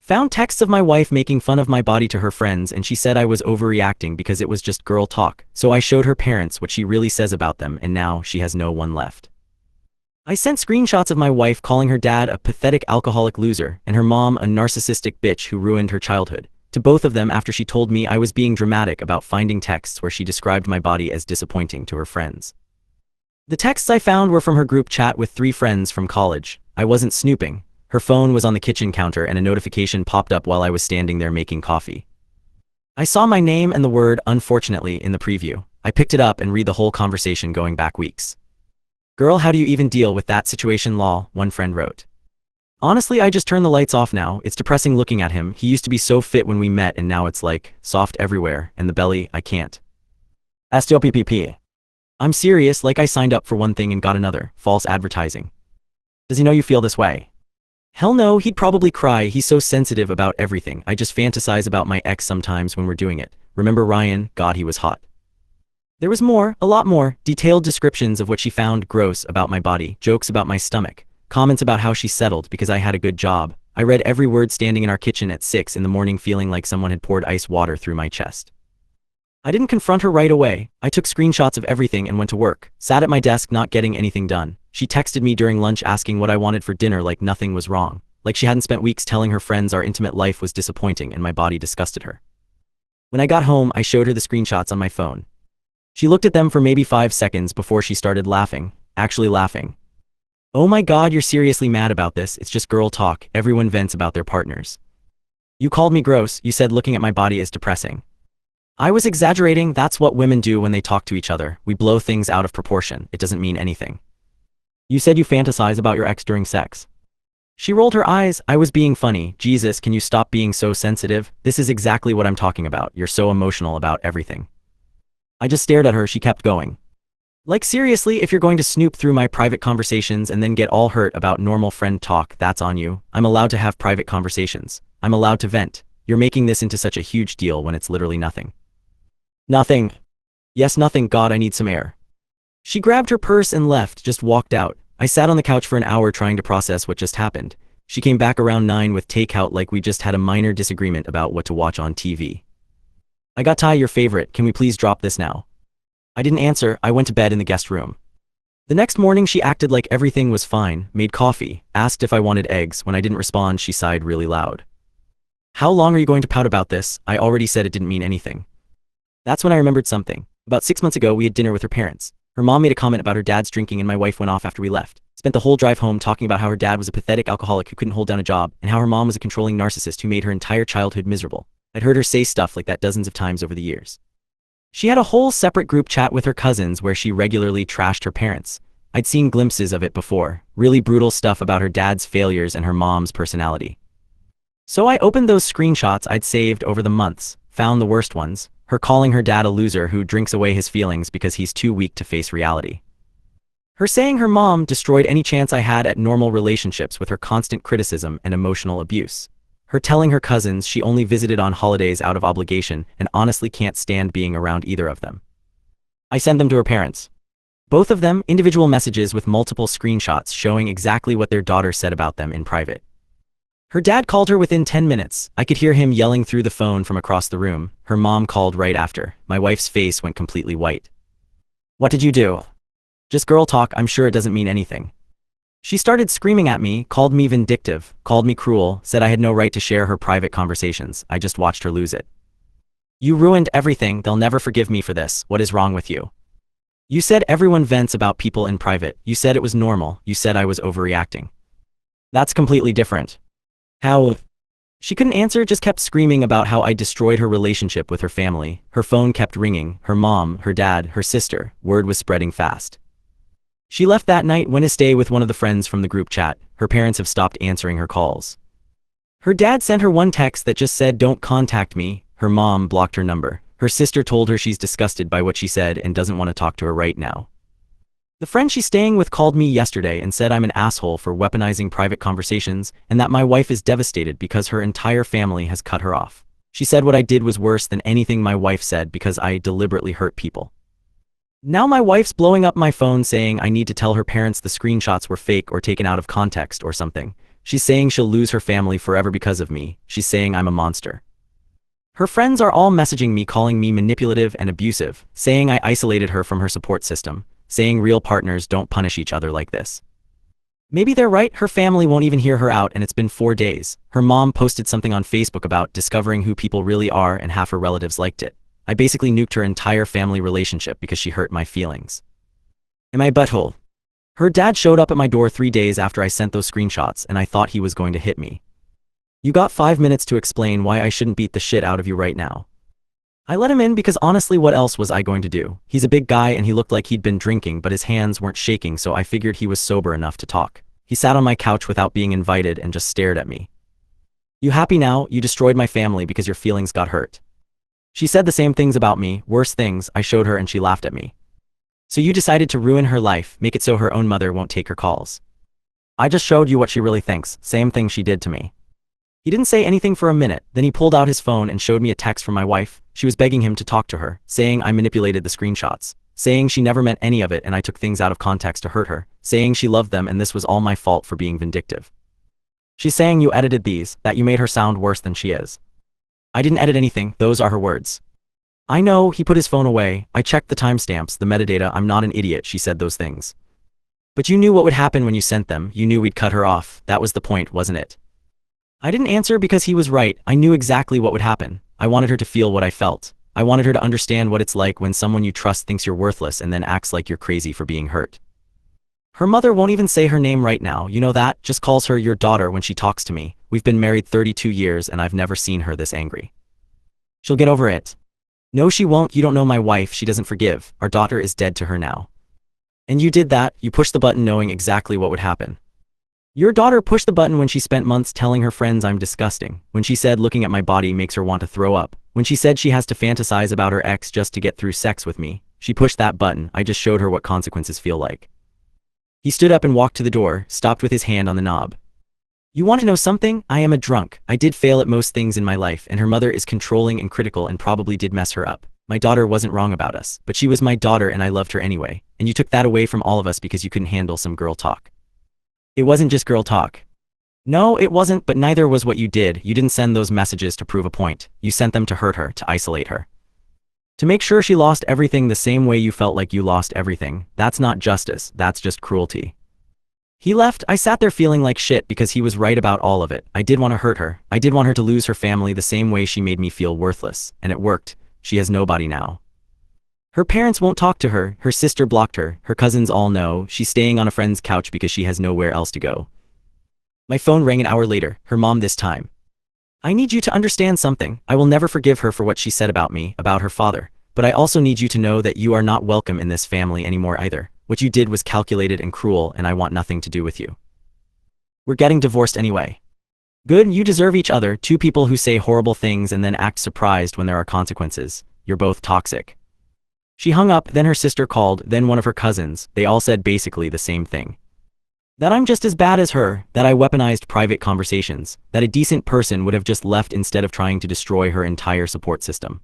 Found texts of my wife making fun of my body to her friends, and she said I was overreacting because it was just girl talk. So I showed her parents what she really says about them, and now she has no one left. I sent screenshots of my wife calling her dad a pathetic alcoholic loser and her mom a narcissistic bitch who ruined her childhood, to both of them after she told me I was being dramatic about finding texts where she described my body as disappointing to her friends. The texts I found were from her group chat with 3 friends from college. I wasn't snooping. Her phone was on the kitchen counter and a notification popped up while I was standing there making coffee. I saw my name and the word "unfortunately" in the preview. I picked it up and read the whole conversation going back weeks. "Girl, how do you even deal with that situation, lol," one friend wrote. "Honestly, I just turn the lights off now. It's depressing looking at him. He used to be so fit when we met and now it's like, soft everywhere, and the belly, I can't. STOPPP. I'm serious, like I signed up for one thing and got another. False advertising. Does he know you feel this way?" Hell no, he'd probably cry. He's so sensitive about everything. I just fantasize about my ex sometimes when we're doing it. Remember Ryan? God, he was hot. There was more, a lot more, detailed descriptions of what she found gross about my body, jokes about my stomach, comments about how she settled because I had a good job. I read every word standing in our kitchen at 6 in the morning feeling like someone had poured ice water through my chest. I didn't confront her right away. I took screenshots of everything and went to work, sat at my desk not getting anything done. She texted me during lunch asking what I wanted for dinner like nothing was wrong, like she hadn't spent weeks telling her friends our intimate life was disappointing and my body disgusted her. When I got home, I showed her the screenshots on my phone. She looked at them for maybe 5 seconds before she started laughing, actually laughing. "Oh my God, you're seriously mad about this? It's just girl talk. Everyone vents about their partners. You called me gross. You said looking at my body is depressing. I was exaggerating. That's what women do when they talk to each other. We blow things out of proportion. It doesn't mean anything. You said you fantasize about your ex during sex." She rolled her eyes. I was being funny. Jesus, can you stop being so sensitive? This is exactly what I'm talking about. You're so emotional about everything. I just stared at her. She kept going. Like seriously, if you're going to snoop through my private conversations and then get all hurt about normal friend talk, that's on you. I'm allowed to have private conversations. I'm allowed to vent. You're making this into such a huge deal when it's literally nothing. Nothing. Yes, nothing. God, I need some air. She grabbed her purse and left, just walked out. I sat on the couch for an hour trying to process what just happened. She came back around 9 with takeout like we just had a minor disagreement about what to watch on TV. I got Ty, your favorite. Can we please drop this now? I didn't answer. I went to bed in the guest room. The next morning she acted like everything was fine, made coffee, asked if I wanted eggs. When I didn't respond, she sighed really loud. "How long are you going to pout about this? I already said it didn't mean anything." That's when I remembered something. About 6 months ago, we had dinner with her parents. Her mom made a comment about her dad's drinking and my wife went off after we left. Spent the whole drive home talking about how her dad was a pathetic alcoholic who couldn't hold down a job and how her mom was a controlling narcissist who made her entire childhood miserable. I'd heard her say stuff like that dozens of times over the years. She had a whole separate group chat with her cousins where she regularly trashed her parents. I'd seen glimpses of it before, really brutal stuff about her dad's failures and her mom's personality. So I opened those screenshots I'd saved over the months, found the worst ones. Her calling her dad a loser who drinks away his feelings because he's too weak to face reality. Her saying her mom destroyed any chance I had at normal relationships with her constant criticism and emotional abuse. Her telling her cousins she only visited on holidays out of obligation and honestly can't stand being around either of them. I sent them to her parents. Both of them individual messages with multiple screenshots showing exactly what their daughter said about them in private. Her dad called her within 10 minutes. I could hear him yelling through the phone from across the room. Her mom called right after. My wife's face went completely white. "What did you do?" "Just girl talk. I'm sure it doesn't mean anything." She started screaming at me, called me vindictive, called me cruel, said I had no right to share her private conversations. I just watched her lose it. "You ruined everything. They'll never forgive me for this. What is wrong with you? You said everyone vents about people in private. You said it was normal. You said I was overreacting. That's completely different. How?" She couldn't answer, just kept screaming about how I destroyed her relationship with her family. Her phone kept ringing. Her mom, her dad, her sister. Word was spreading fast. She left that night, went to stay with one of the friends from the group chat. Her parents have stopped answering her calls. Her dad sent her one text that just said, "Don't contact me." Her mom blocked her number. Her sister told her she's disgusted by what she said and doesn't want to talk to her right now. The friend she's staying with called me yesterday and said I'm an asshole for weaponizing private conversations and that my wife is devastated because her entire family has cut her off. She said what I did was worse than anything my wife said because I deliberately hurt people. Now my wife's blowing up my phone saying I need to tell her parents the screenshots were fake or taken out of context or something. She's saying she'll lose her family forever because of me. She's saying I'm a monster. Her friends are all messaging me calling me manipulative and abusive, saying I isolated her from her support system, saying real partners don't punish each other like this. Maybe they're right, her family won't even hear her out and it's been 4 days. Her mom posted something on Facebook about discovering who people really are and half her relatives liked it. I basically nuked her entire family relationship because she hurt my feelings. Am I a butthole? Her dad showed up at my door 3 days after I sent those screenshots and I thought he was going to hit me. You got 5 minutes to explain why I shouldn't beat the shit out of you right now. I let him in because honestly what else was I going to do? He's a big guy and he looked like he'd been drinking but his hands weren't shaking so I figured he was sober enough to talk. He sat on my couch without being invited and just stared at me. You happy now? You destroyed my family because your feelings got hurt. She said the same things about me, worse things. I showed her and she laughed at me. So you decided to ruin her life, make it so her own mother won't take her calls. I just showed you what she really thinks, same thing she did to me. He didn't say anything for a minute, then he pulled out his phone and showed me a text from my wife. She was begging him to talk to her, saying I manipulated the screenshots, saying she never meant any of it and I took things out of context to hurt her, saying she loved them and this was all my fault for being vindictive. She's saying you edited these, that you made her sound worse than she is. I didn't edit anything, those are her words. I know, he put his phone away, I checked the timestamps, the metadata, I'm not an idiot, she said those things. But you knew what would happen when you sent them, you knew we'd cut her off, that was the point, wasn't it? I didn't answer because he was right, I knew exactly what would happen. I wanted her to feel what I felt. I wanted her to understand what it's like when someone you trust thinks you're worthless and then acts like you're crazy for being hurt. Her mother won't even say her name right now, you know that, just calls her your daughter when she talks to me. We've been married 32 years and I've never seen her this angry. She'll get over it. No she won't, you don't know my wife, she doesn't forgive, our daughter is dead to her now. And you did that, you pushed the button knowing exactly what would happen. Your daughter pushed the button when she spent months telling her friends I'm disgusting, when she said looking at my body makes her want to throw up, when she said she has to fantasize about her ex just to get through sex with me. She pushed that button, I just showed her what consequences feel like. He stood up and walked to the door, stopped with his hand on the knob. You want to know something? I am a drunk. I did fail at most things in my life and her mother is controlling and critical and probably did mess her up. My daughter wasn't wrong about us, but she was my daughter and I loved her anyway, and you took that away from all of us because you couldn't handle some girl talk. It wasn't just girl talk. No, it wasn't, but neither was what you did. You didn't send those messages to prove a point. You sent them to hurt her, to isolate her. To make sure she lost everything the same way you felt like you lost everything. That's not justice, that's just cruelty. He left, I sat there feeling like shit because he was right about all of it. I did want to hurt her. I did want her to lose her family the same way she made me feel worthless. And it worked. She has nobody now. Her parents won't talk to her, her sister blocked her, her cousins all know, she's staying on a friend's couch because she has nowhere else to go. My phone rang an hour later, her mom this time. I need you to understand something, I will never forgive her for what she said about me, about her father, but I also need you to know that you are not welcome in this family anymore either. What you did was calculated and cruel and I want nothing to do with you. We're getting divorced anyway. Good, you deserve each other, two people who say horrible things and then act surprised when there are consequences. You're both toxic. She hung up, then her sister called, then one of her cousins. They all said basically the same thing. That I'm just as bad as her, that I weaponized private conversations, that a decent person would have just left instead of trying to destroy her entire support system.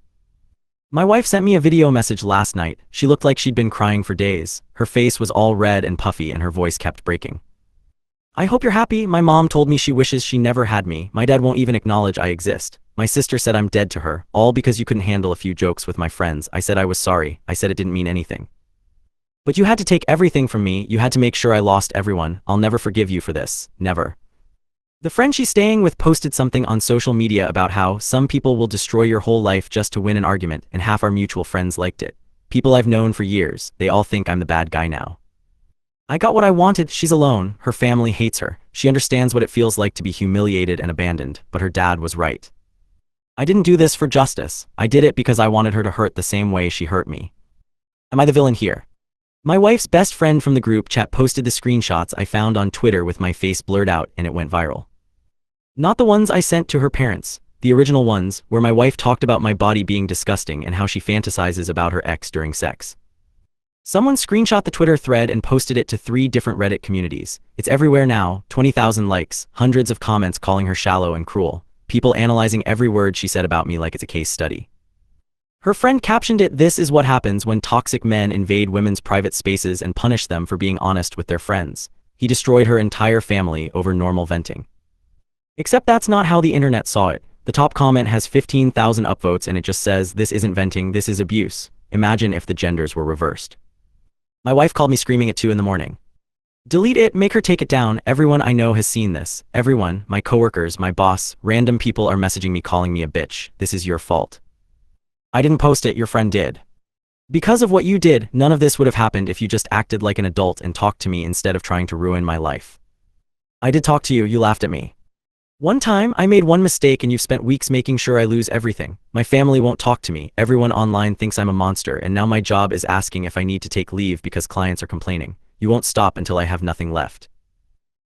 My wife sent me a video message last night. She looked like she'd been crying for days. Her face was all red and puffy and her voice kept breaking. I hope you're happy. My mom told me she wishes she never had me. My dad won't even acknowledge I exist. My sister said I'm dead to her, all because you couldn't handle a few jokes with my friends. I said I was sorry. I said it didn't mean anything. But you had to take everything from me. You had to make sure I lost everyone. I'll never forgive you for this. Never. The friend she's staying with posted something on social media about how some people will destroy your whole life just to win an argument, and half our mutual friends liked it. People I've known for years, they all think I'm the bad guy now. I got what I wanted. She's alone. Her family hates her. She understands what it feels like to be humiliated and abandoned, but her dad was right. I didn't do this for justice. I did it because I wanted her to hurt the same way she hurt me. Am I the villain here? My wife's best friend from the group chat posted the screenshots I found on Twitter with my face blurred out and it went viral. Not the ones I sent to her parents, the original ones, where my wife talked about my body being disgusting and how she fantasizes about her ex during sex. Someone screenshot the Twitter thread and posted it to 3 different Reddit communities. It's everywhere now, 20,000 likes, hundreds of comments calling her shallow and cruel. People analyzing every word she said about me like it's a case study. Her friend captioned it, "This is what happens when toxic men invade women's private spaces and punish them for being honest with their friends." He destroyed her entire family over normal venting. Except that's not how the internet saw it. The top comment has 15,000 upvotes and it just says, "This isn't venting, this is abuse." Imagine if the genders were reversed. My wife called me screaming at 2 in the morning. "Delete it, make her take it down. Everyone I know has seen this. Everyone, my coworkers, my boss, random people are messaging me calling me a bitch. This is your fault." "I didn't post it, your friend did. Because of what you did, none of this would have happened if you just acted like an adult and talked to me instead of trying to ruin my life. I did talk to you, you laughed at me. One time, I made one mistake and you've spent weeks making sure I lose everything. My family won't talk to me, everyone online thinks I'm a monster, and now my job is asking if I need to take leave because clients are complaining. You won't stop until I have nothing left."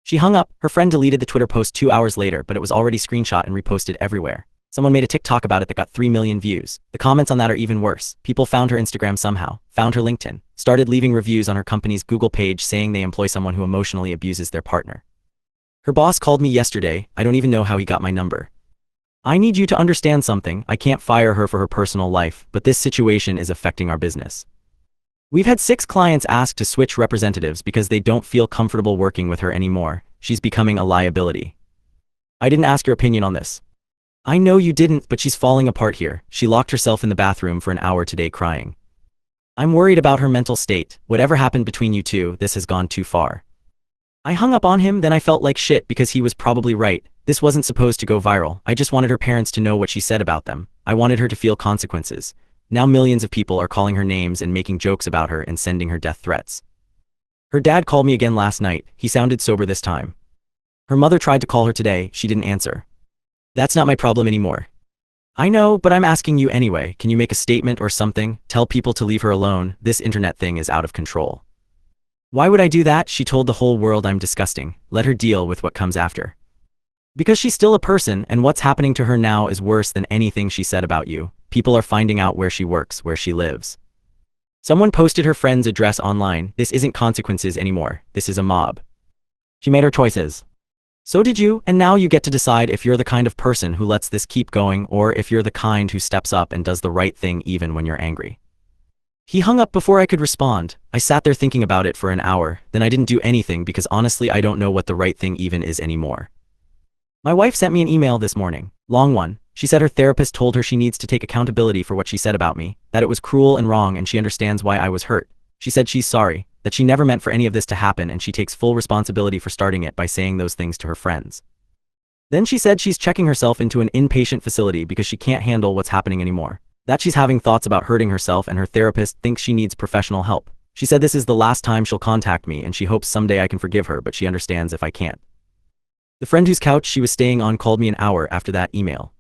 She hung up. Her friend deleted the Twitter post 2 hours later, but it was already screenshot and reposted everywhere. Someone made a TikTok about it that got 3 million views. The comments on that are even worse. People found her Instagram somehow, found her LinkedIn, started leaving reviews on her company's Google page saying they employ someone who emotionally abuses their partner. Her boss called me yesterday. I don't even know how he got my number. "I need you to understand something. I can't fire her for her personal life, but this situation is affecting our business. We've had 6 clients ask to switch representatives because they don't feel comfortable working with her anymore. She's becoming a liability. I didn't ask your opinion on this." "I know you didn't, but she's falling apart here. She locked herself in the bathroom for an hour today crying. I'm worried about her mental state. Whatever happened between you two, this has gone too far." I hung up on him, then I felt like shit because he was probably right. This wasn't supposed to go viral. I just wanted her parents to know what she said about them. I wanted her to feel consequences. Now millions of people are calling her names and making jokes about her and sending her death threats. Her dad called me again last night. He sounded sober this time. Her mother tried to call her today. She didn't answer. That's not my problem anymore. I know, but I'm asking you anyway. Can you make a statement or something? Tell people to leave her alone. This internet thing is out of control. Why would I do that? She told the whole world I'm disgusting. Let her deal with what comes after. Because she's still a person, and what's happening to her now is worse than anything she said about you. People are finding out where she works, where she lives. Someone posted her friend's address online. This isn't consequences anymore. This is a mob. She made her choices. So did you, and now you get to decide if you're the kind of person who lets this keep going or if you're the kind who steps up and does the right thing even when you're angry. He hung up before I could respond. I sat there thinking about it for an hour, then I didn't do anything because honestly I don't know what the right thing even is anymore. My wife sent me an email this morning. Long one. She said her therapist told her she needs to take accountability for what she said about me, that it was cruel and wrong and she understands why I was hurt. She said she's sorry, that she never meant for any of this to happen and she takes full responsibility for starting it by saying those things to her friends. Then she said she's checking herself into an inpatient facility because she can't handle what's happening anymore. That she's having thoughts about hurting herself and her therapist thinks she needs professional help. She said this is the last time she'll contact me and she hopes someday I can forgive her, but she understands if I can't. The friend whose couch she was staying on called me an hour after that email.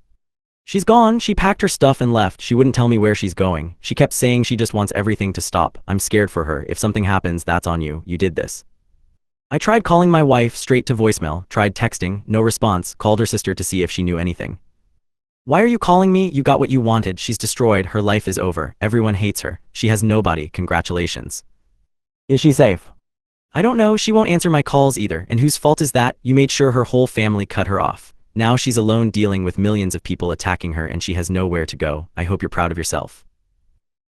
She's gone. She packed her stuff and left. She wouldn't tell me where she's going. She kept saying she just wants everything to stop. I'm scared for her. If something happens, that's on you. You did this. I tried calling my wife straight to voicemail, tried texting, no response, called her sister to see if she knew anything. Why are you calling me? You got what you wanted. She's destroyed. Her life is over. Everyone hates her. She has nobody. Congratulations. Is she safe? I don't know. She won't answer my calls either. And whose fault is that? You made sure her whole family cut her off. Now she's alone dealing with millions of people attacking her and she has nowhere to go. I hope you're proud of yourself.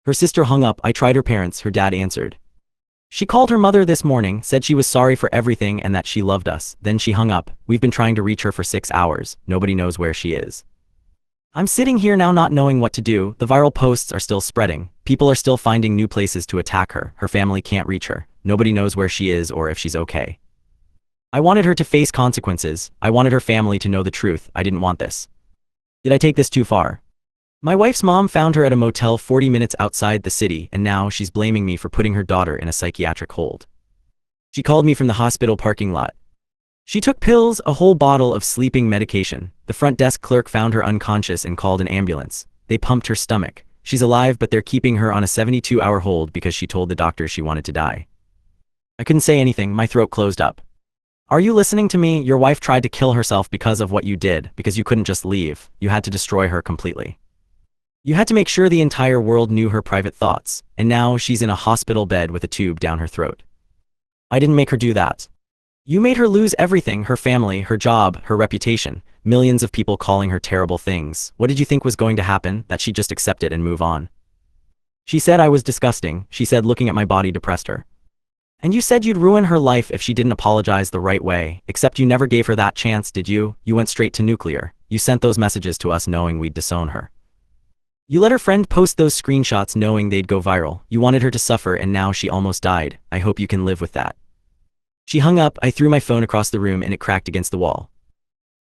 Her sister hung up. I tried her parents. Her dad answered. She called her mother this morning, said she was sorry for everything and that she loved us. Then she hung up. We've been trying to reach her for 6 hours. Nobody knows where she is. I'm sitting here now not knowing what to do. The viral posts are still spreading. People are still finding new places to attack her. Her family can't reach her. Nobody knows where she is or if she's okay. I wanted her to face consequences. I wanted her family to know the truth. I didn't want this. Did I take this too far? My wife's mom found her at a motel 40 minutes outside the city, and now she's blaming me for putting her daughter in a psychiatric hold. She called me from the hospital parking lot. She took pills, a whole bottle of sleeping medication. The front desk clerk found her unconscious and called an ambulance. They pumped her stomach. She's alive, but they're keeping her on a 72-hour hold because she told the doctor she wanted to die. I couldn't say anything. My throat closed up. Are you listening to me? Your wife tried to kill herself because of what you did, because you couldn't just leave. You had to destroy her completely. You had to make sure the entire world knew her private thoughts, and now she's in a hospital bed with a tube down her throat. I didn't make her do that. You made her lose everything, her family, her job, her reputation, millions of people calling her terrible things. What did you think was going to happen? That she'd just accept it and move on? She said I was disgusting. She said looking at my body depressed her. And you said you'd ruin her life if she didn't apologize the right way, except you never gave her that chance, did you? You went straight to nuclear. You sent those messages to us knowing we'd disown her. You let her friend post those screenshots knowing they'd go viral. You wanted her to suffer and now she almost died. I hope you can live with that. She hung up. I threw my phone across the room and it cracked against the wall.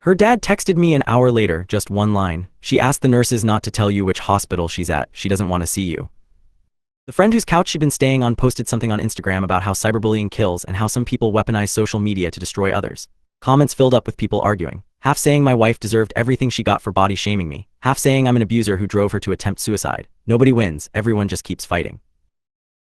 Her dad texted me an hour later, just one line. She asked the nurses not to tell you which hospital she's at. She doesn't want to see you. The friend whose couch she'd been staying on posted something on Instagram about how cyberbullying kills and how some people weaponize social media to destroy others. Comments filled up with people arguing, half saying my wife deserved everything she got for body shaming me, half saying I'm an abuser who drove her to attempt suicide. Nobody wins, everyone just keeps fighting.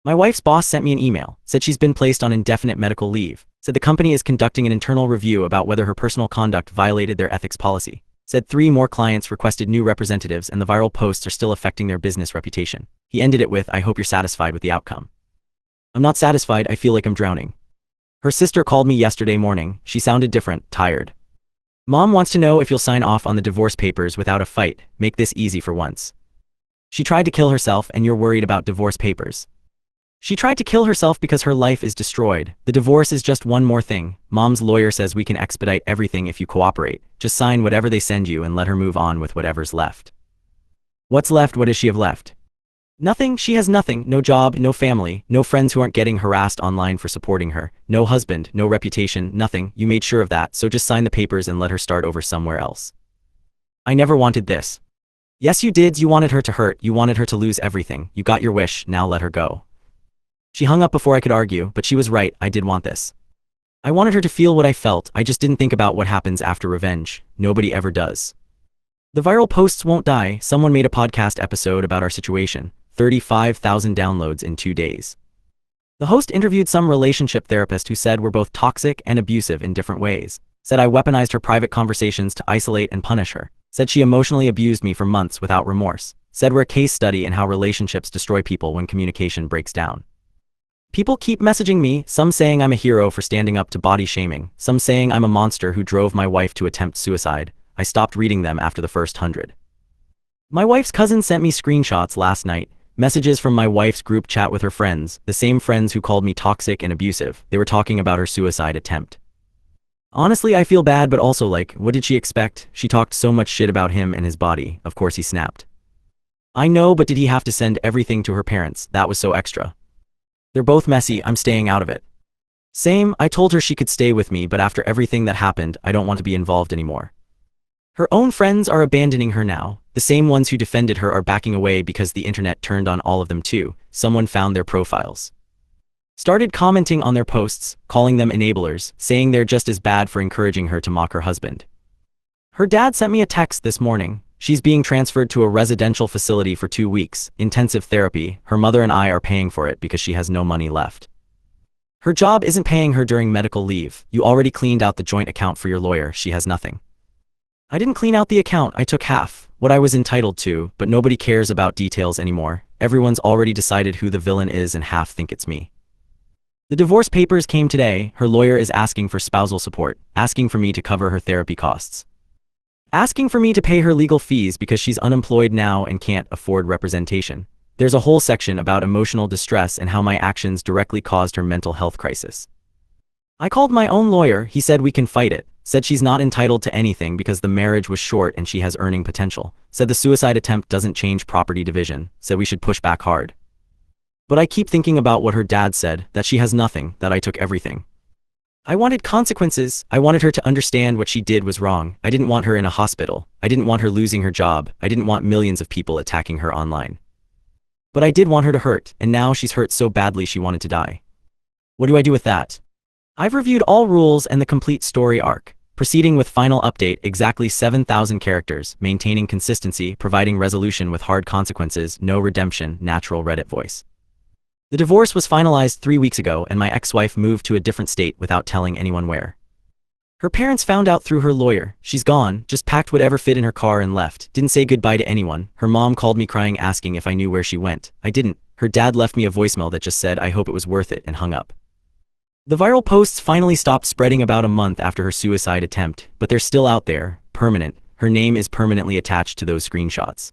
My wife's boss sent me an email, said she's been placed on indefinite medical leave, said the company is conducting an internal review about whether her personal conduct violated their ethics policy, said 3 more clients requested new representatives and the viral posts are still affecting their business reputation. He ended it with, I hope you're satisfied with the outcome. I'm not satisfied, I feel like I'm drowning. Her sister called me yesterday morning. She sounded different, tired. Mom wants to know if you'll sign off on the divorce papers without a fight. Make this easy for once. She tried to kill herself and you're worried about divorce papers. She tried to kill herself because her life is destroyed. The divorce is just one more thing. Mom's lawyer says we can expedite everything if you cooperate. Just sign whatever they send you and let her move on with whatever's left. What's left? What does she have left? Nothing. She has nothing. No job, no family, no friends who aren't getting harassed online for supporting her, no husband, no reputation, nothing. You made sure of that, so just sign the papers and let her start over somewhere else. I never wanted this. Yes, you did. You wanted her to hurt. You wanted her to lose everything. You got your wish. Now let her go. She hung up before I could argue, but she was right. I did want this. I wanted her to feel what I felt. I just didn't think about what happens after revenge. Nobody ever does. The viral posts won't die. Someone made a podcast episode about our situation. 35,000 downloads in 2 days. The host interviewed some relationship therapist who said we're both toxic and abusive in different ways. Said I weaponized her private conversations to isolate and punish her. Said she emotionally abused me for months without remorse. Said we're a case study in how relationships destroy people when communication breaks down. People keep messaging me, some saying I'm a hero for standing up to body shaming, some saying I'm a monster who drove my wife to attempt suicide. I stopped reading them after the first 100. My wife's cousin sent me screenshots last night, messages from my wife's group chat with her friends, the same friends who called me toxic and abusive. They were talking about her suicide attempt. Honestly, I feel bad, but also like, what did she expect? She talked so much shit about him and his body. Of course he snapped. I know, but did he have to send everything to her parents? That was so extra. They're both messy. I'm staying out of it. Same, I told her she could stay with me, but after everything that happened, I don't want to be involved anymore. Her own friends are abandoning her now. The same ones who defended her are backing away because the internet turned on all of them too. Someone found their profiles. Started commenting on their posts, calling them enablers, saying they're just as bad for encouraging her to mock her husband. Her dad sent me a text this morning. She's being transferred to a residential facility for 2 weeks, intensive therapy. Her mother and I are paying for it because she has no money left. Her job isn't paying her during medical leave. You already cleaned out the joint account for your lawyer. She has nothing. I didn't clean out the account. I took half, what I was entitled to, but nobody cares about details anymore. Everyone's already decided who the villain is and half think it's me. The divorce papers came today. Her lawyer is asking for spousal support, asking for me to cover her therapy costs. Asking for me to pay her legal fees because she's unemployed now and can't afford representation. There's a whole section about emotional distress and how my actions directly caused her mental health crisis. I called my own lawyer. He said we can fight it. Said she's not entitled to anything because the marriage was short and she has earning potential. Said the suicide attempt doesn't change property division. Said we should push back hard. But I keep thinking about what her dad said, that she has nothing, that I took everything. I wanted consequences. I wanted her to understand what she did was wrong. I didn't want her in a hospital. I didn't want her losing her job. I didn't want millions of people attacking her online. But I did want her to hurt, and now she's hurt so badly she wanted to die. What do I do with that? I've reviewed all rules and the complete story arc. Proceeding with final update, exactly 7,000 characters, maintaining consistency, providing resolution with hard consequences, no redemption, natural Reddit voice. The divorce was finalized 3 weeks ago and my ex-wife moved to a different state without telling anyone where. Her parents found out through her lawyer. She's gone, just packed whatever fit in her car and left. Didn't say goodbye to anyone. Her mom called me crying asking if I knew where she went. I didn't. Her dad left me a voicemail that just said I hope it was worth it and hung up. The viral posts finally stopped spreading about a month after her suicide attempt, but they're still out there, permanent. Her name is permanently attached to those screenshots.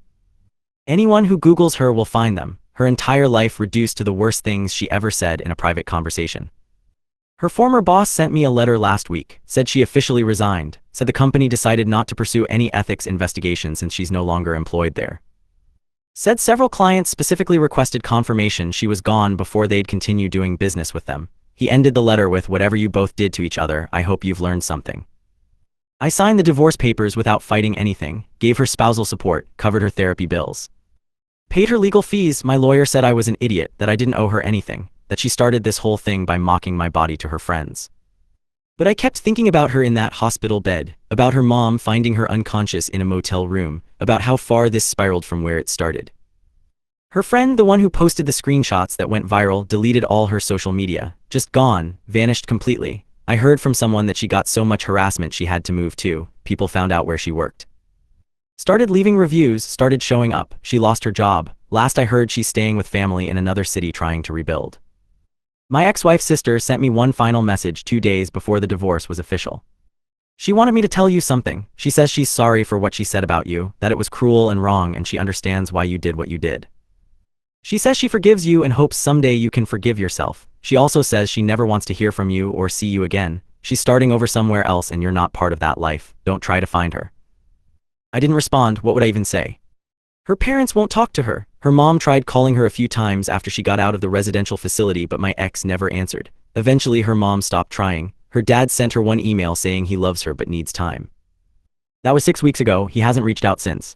Anyone who Googles her will find them, her entire life reduced to the worst things she ever said in a private conversation. Her former boss sent me a letter last week, said she officially resigned, said the company decided not to pursue any ethics investigation since she's no longer employed there. Said several clients specifically requested confirmation she was gone before they'd continue doing business with them. He ended the letter with, "Whatever you both did to each other, I hope you've learned something." I signed the divorce papers without fighting anything, gave her spousal support, covered her therapy bills. Paid her legal fees. My lawyer said I was an idiot, that I didn't owe her anything, that she started this whole thing by mocking my body to her friends. But I kept thinking about her in that hospital bed, about her mom finding her unconscious in a motel room, about how far this spiraled from where it started. Her friend, the one who posted the screenshots that went viral, deleted all her social media, just gone, vanished completely. I heard from someone that she got so much harassment she had to move too. People found out where she worked. Started leaving reviews, started showing up. She lost her job. Last I heard, she's staying with family in another city trying to rebuild. My ex-wife's sister sent me one final message 2 days before the divorce was official. She wanted me to tell you something. She says she's sorry for what she said about you, that it was cruel and wrong, and she understands why you did what you did. She says she forgives you and hopes someday you can forgive yourself. She also says she never wants to hear from you or see you again. She's starting over somewhere else and you're not part of that life. Don't try to find her. I didn't respond. What would I even say? Her parents won't talk to her. Her mom tried calling her a few times after she got out of the residential facility, but my ex never answered. Eventually her mom stopped trying. Her dad sent her one email saying he loves her but needs time. That was 6 weeks ago. He hasn't reached out since.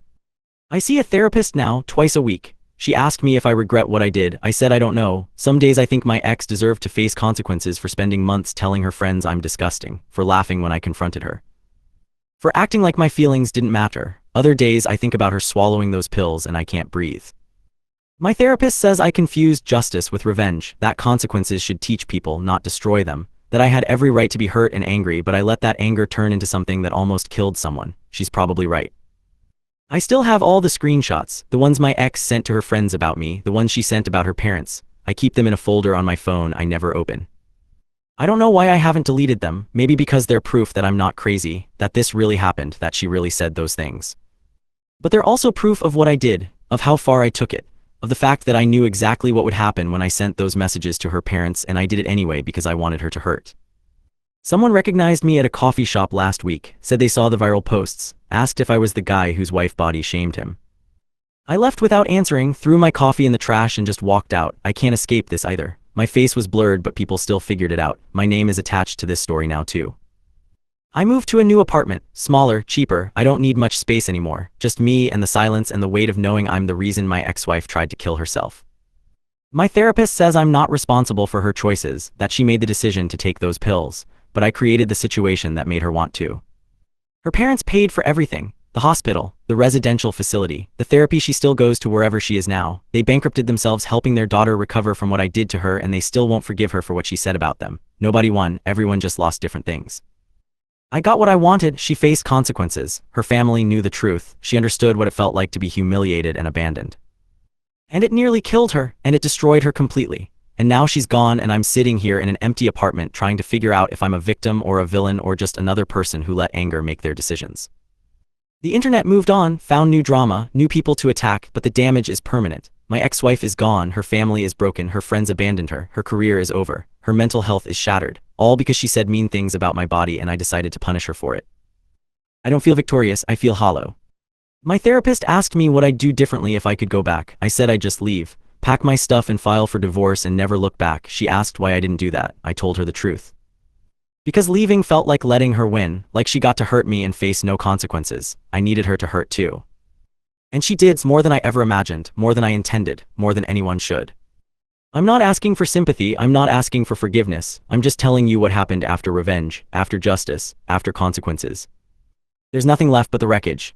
I see a therapist now, twice a week. She asked me if I regret what I did. I said I don't know. Some days I think my ex deserved to face consequences for spending months telling her friends I'm disgusting, for laughing when I confronted her, for acting like my feelings didn't matter. Other days I think about her swallowing those pills and I can't breathe. My therapist says I confused justice with revenge, that consequences should teach people, not destroy them, that I had every right to be hurt and angry, but I let that anger turn into something that almost killed someone. She's probably right. I still have all the screenshots, the ones my ex sent to her friends about me, the ones she sent about her parents. I keep them in a folder on my phone I never open. I don't know why I haven't deleted them, maybe because they're proof that I'm not crazy, that this really happened, that she really said those things. But they're also proof of what I did, of how far I took it, of the fact that I knew exactly what would happen when I sent those messages to her parents, and I did it anyway because I wanted her to hurt. Someone recognized me at a coffee shop last week, said they saw the viral posts, asked if I was the guy whose wife body shamed him. I left without answering, threw my coffee in the trash and just walked out. I can't escape this either. My face was blurred but people still figured it out. My name is attached to this story now too. I moved to a new apartment, smaller, cheaper. I don't need much space anymore, just me and the silence and the weight of knowing I'm the reason my ex-wife tried to kill herself. My therapist says I'm not responsible for her choices, that she made the decision to take those pills, but I created the situation that made her want to. Her parents paid for everything, the hospital, the residential facility, the therapy. She still goes to wherever she is now. They bankrupted themselves helping their daughter recover from what I did to her, and they still won't forgive her for what she said about them. Nobody won, everyone just lost different things. I got what I wanted. She faced consequences. Her family knew the truth. She understood what it felt like to be humiliated and abandoned. And it nearly killed her, and it destroyed her completely. And now she's gone and I'm sitting here in an empty apartment trying to figure out if I'm a victim or a villain or just another person who let anger make their decisions. The internet moved on, found new drama, new people to attack, but the damage is permanent. My ex-wife is gone, her family is broken, her friends abandoned her, her career is over, her mental health is shattered, all because she said mean things about my body and I decided to punish her for it. I don't feel victorious, I feel hollow. My therapist asked me what I'd do differently if I could go back. I said I'd just leave, pack my stuff and file for divorce and never look back. She asked why I didn't do that. I told her the truth. Because leaving felt like letting her win, like she got to hurt me and face no consequences. I needed her to hurt too. And she did, more than I ever imagined, more than I intended, more than anyone should. I'm not asking for sympathy, I'm not asking for forgiveness, I'm just telling you what happened after revenge, after justice, after consequences. There's nothing left but the wreckage.